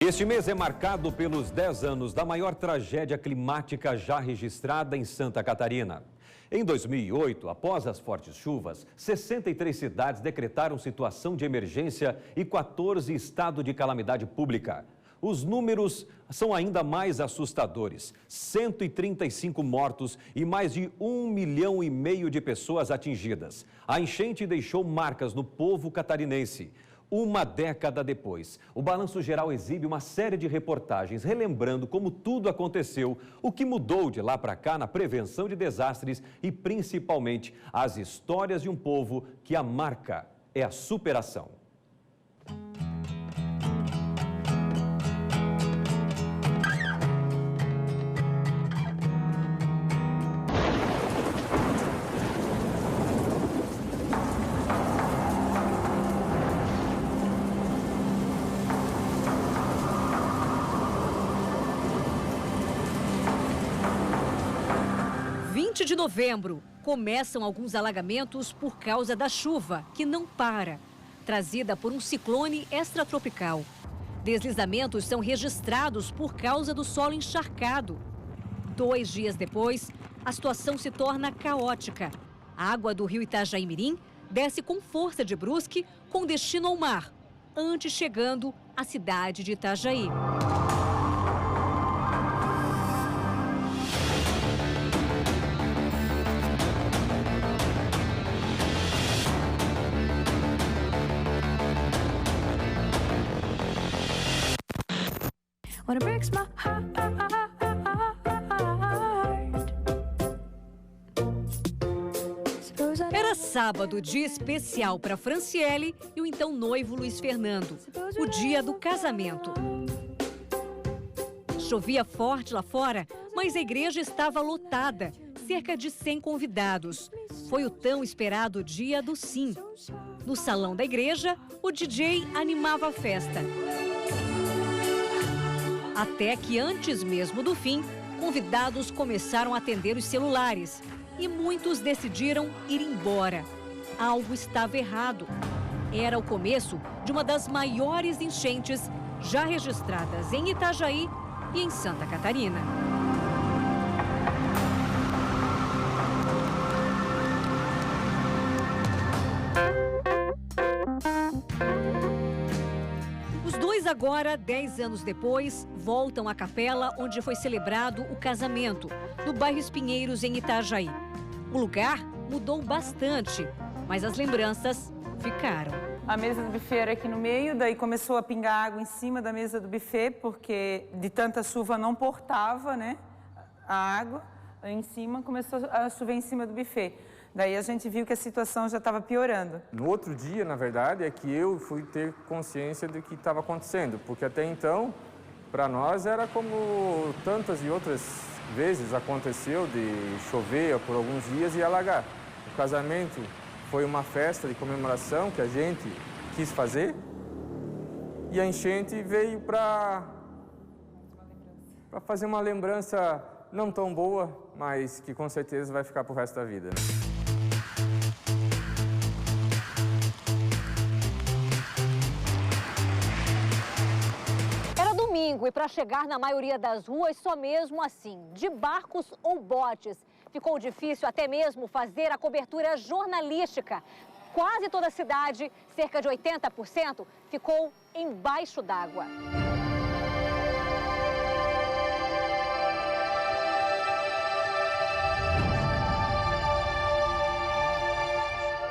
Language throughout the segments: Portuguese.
Este mês é marcado pelos 10 anos da maior tragédia climática já registrada em Santa Catarina. Em 2008, após as fortes chuvas, 63 cidades decretaram situação de emergência e 14 estado de calamidade pública. Os números são ainda mais assustadores: 135 mortos e mais de 1,5 milhão de pessoas atingidas. A enchente deixou marcas no povo catarinense. Uma década depois, o Balanço Geral exibe uma série de reportagens relembrando como tudo aconteceu, o que mudou de lá para cá na prevenção de desastres e principalmente as histórias de um povo que a marca é a superação. De novembro, começam alguns alagamentos por causa da chuva, que não para, trazida por um ciclone extratropical. Deslizamentos são registrados por causa do solo encharcado. 2 dias depois, a situação se torna caótica. A água do rio Itajaí-Mirim desce com força de Brusque com destino ao mar, antes chegando à cidade de Itajaí. Era sábado, dia especial para Franciele e o então noivo Luiz Fernando, o dia do casamento. Chovia forte lá fora, mas a igreja estava lotada, cerca de 100 convidados. Foi o tão esperado dia do sim. No salão da igreja, o DJ animava a festa. Até que antes mesmo do fim, convidados começaram a atender os celulares e muitos decidiram ir embora. Algo estava errado. Era o começo de uma das maiores enchentes já registradas em Itajaí e em Santa Catarina. Agora, 10 anos depois, voltam à capela onde foi celebrado o casamento, no bairro Espinheiros, em Itajaí. O lugar mudou bastante, mas as lembranças ficaram. A mesa do buffet era aqui no meio, daí começou a pingar água em cima da mesa do buffet, porque de tanta chuva não portava, né, a água. Aí em cima começou a chover em cima do buffet. Daí a gente viu que a situação já estava piorando. No outro dia, na verdade, é que eu fui ter consciência do que estava acontecendo, porque até então, para nós, era como tantas e outras vezes aconteceu de chover por alguns dias e alagar. O casamento foi uma festa de comemoração que a gente quis fazer e a enchente veio para fazer uma lembrança não tão boa, mas que com certeza vai ficar pro resto da vida. E para chegar na maioria das ruas, só mesmo assim, de barcos ou botes. Ficou difícil até mesmo fazer a cobertura jornalística. Quase toda a cidade, cerca de 80%, ficou embaixo d'água.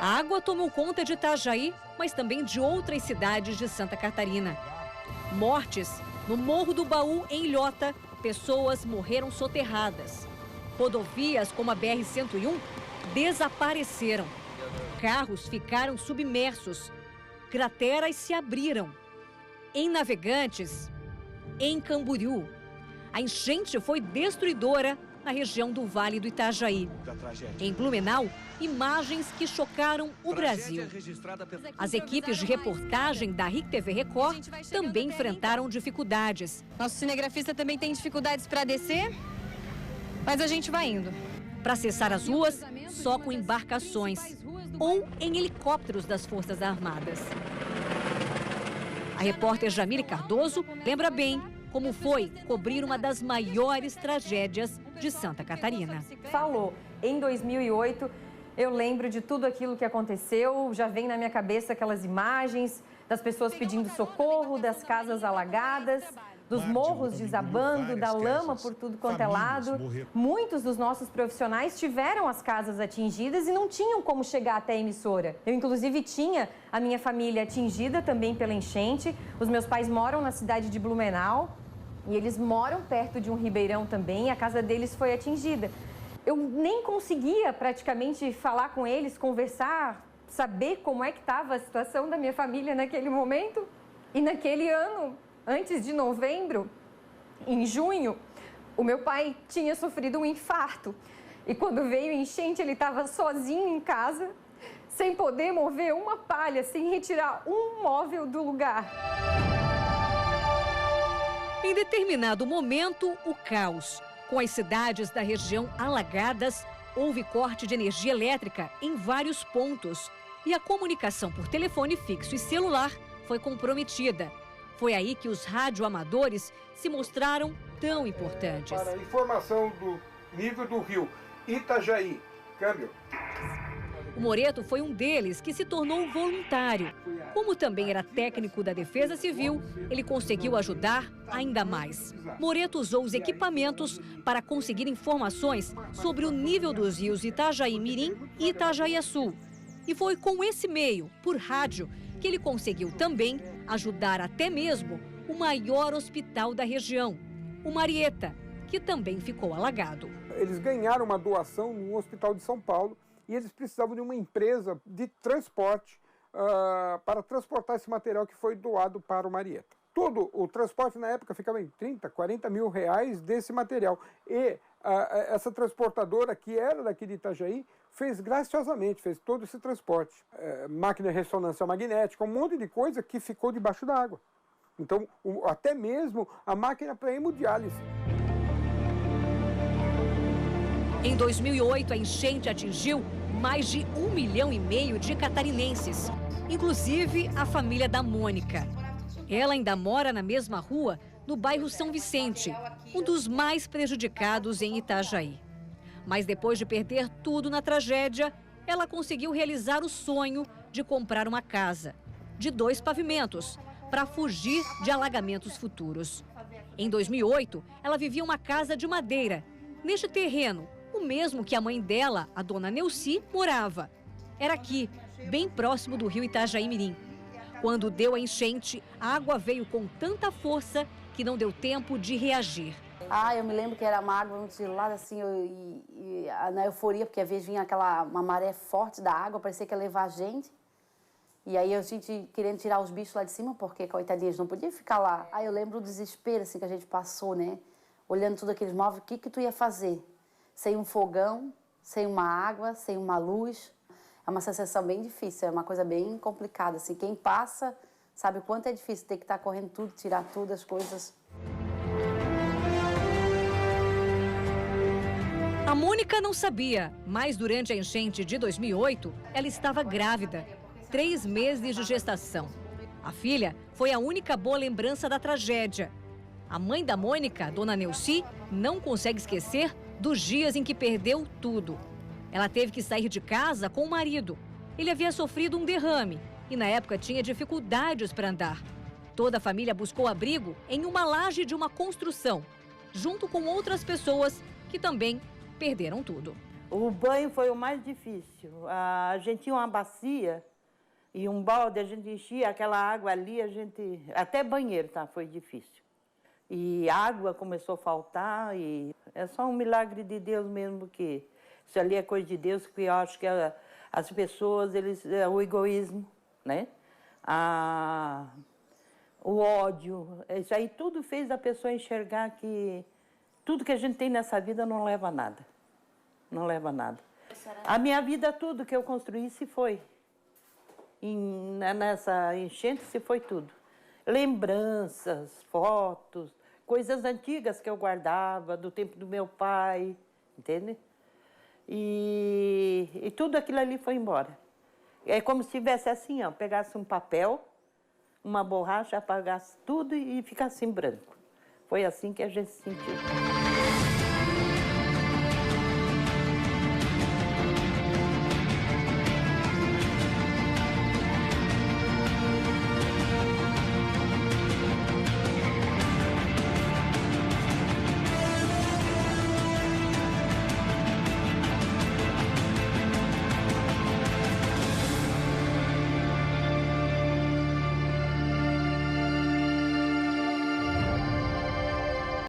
A água tomou conta de Itajaí, mas também de outras cidades de Santa Catarina. Mortes. No Morro do Baú, em Ilhota, pessoas morreram soterradas. Rodovias como a BR-101 desapareceram. Carros ficaram submersos. Crateras se abriram. Em Navegantes, em Camboriú, a enchente foi destruidora na região do Vale do Itajaí. Em Blumenau, imagens que chocaram o Brasil. As equipes de reportagem da RIC TV Record também enfrentaram dificuldades. Nosso cinegrafista também tem dificuldades para descer, mas a gente vai indo. Para acessar as ruas, só com embarcações ou em helicópteros das Forças Armadas. A repórter Jamile Cardoso lembra bem como foi cobrir uma das maiores tragédias de Santa Catarina. Falou, em 2008, eu lembro de tudo aquilo que aconteceu, já vem na minha cabeça aquelas imagens das pessoas pedindo socorro, das casas alagadas, dos morros desabando, da lama por tudo quanto é lado. Muitos dos nossos profissionais tiveram as casas atingidas e não tinham como chegar até a emissora. Eu, inclusive, tinha a minha família atingida também pela enchente. Os meus pais moram na cidade de Blumenau e eles moram perto de um ribeirão também. A casa deles foi atingida. Eu nem conseguia praticamente falar com eles, conversar, saber como é que estava a situação da minha família naquele momento. E naquele ano, antes de novembro, em junho, o meu pai tinha sofrido um infarto. E quando veio a enchente, ele estava sozinho em casa, sem poder mover uma palha, sem retirar um móvel do lugar. Em determinado momento, o caos. Com as cidades da região alagadas, houve corte de energia elétrica em vários pontos. E a comunicação por telefone fixo e celular foi comprometida. Foi aí que os radioamadores se mostraram tão importantes. Para a informação do nível do rio Itajaí, câmbio. O Moreto foi um deles que se tornou voluntário. Como também era técnico da Defesa Civil, ele conseguiu ajudar ainda mais. Moreto usou os equipamentos para conseguir informações sobre o nível dos rios Itajaí-Mirim e Itajaiaçu. E foi com esse meio, por rádio, que ele conseguiu também ajudar até mesmo o maior hospital da região, o Marieta, que também ficou alagado. Eles ganharam uma doação no Hospital de São Paulo e eles precisavam de uma empresa de transporte para transportar esse material que foi doado para o Marieta. Todo o transporte na época ficava em 30, 40 mil reais desse material. E essa transportadora, que era daqui de Itajaí, fez graciosamente, fez todo esse transporte. Máquina de ressonância magnética, um monte de coisa que ficou debaixo da água. Então, até mesmo a máquina para hemodiálise. Em 2008, a enchente atingiu mais de 1,5 milhão de catarinenses, inclusive a família da Mônica. Ela ainda mora na mesma rua, no bairro São Vicente, um dos mais prejudicados em Itajaí. Mas depois de perder tudo na tragédia, ela conseguiu realizar o sonho de comprar uma casa de 2 pavimentos para fugir de alagamentos futuros. Em 2008, ela vivia uma casa de madeira, neste terreno, o mesmo que a mãe dela, a dona Neuci, morava. Era aqui, bem próximo do rio Itajaí-Mirim. Quando deu a enchente, a água veio com tanta força que não deu tempo de reagir. Eu me lembro que era uma água muito gelada, assim, na euforia, porque às vezes vinha uma maré forte da água, parecia que ia levar a gente. E aí a gente querendo tirar os bichos lá de cima, porque, coitadinhas, não podia ficar lá. Aí eu lembro o desespero, assim, que a gente passou, né? Olhando tudo aqueles móveis, o que tu ia fazer? Sem um fogão, sem uma água, sem uma luz. É uma sensação bem difícil, é uma coisa bem complicada, assim. Quem passa sabe o quanto é difícil ter que estar correndo tudo, tirar tudo, as coisas. A Mônica não sabia, mas durante a enchente de 2008, ela estava grávida, 3 meses de gestação. A filha foi a única boa lembrança da tragédia. A mãe da Mônica, dona Neuci, não consegue esquecer dos dias em que perdeu tudo. Ela teve que sair de casa com o marido. Ele havia sofrido um derrame e na época tinha dificuldades para andar. Toda a família buscou abrigo em uma laje de uma construção, junto com outras pessoas que também perderam tudo. O banho foi o mais difícil. A gente tinha uma bacia e um balde, a gente enchia aquela água ali, até banheiro, tá? Foi difícil. E água começou a faltar e é só um milagre de Deus mesmo, que isso ali é coisa de Deus, que eu acho que as pessoas, o egoísmo, né? O ódio, isso aí tudo fez a pessoa enxergar que tudo que a gente tem nessa vida não leva a nada. Não leva a nada. A minha vida, tudo que eu construí, se foi. Nessa enchente, se foi tudo. Lembranças, fotos, coisas antigas que eu guardava, do tempo do meu pai, entende? E tudo aquilo ali foi embora. É como se tivesse assim, ó, pegasse um papel, uma borracha, apagasse tudo e ficasse em branco. Foi assim que a gente sentiu.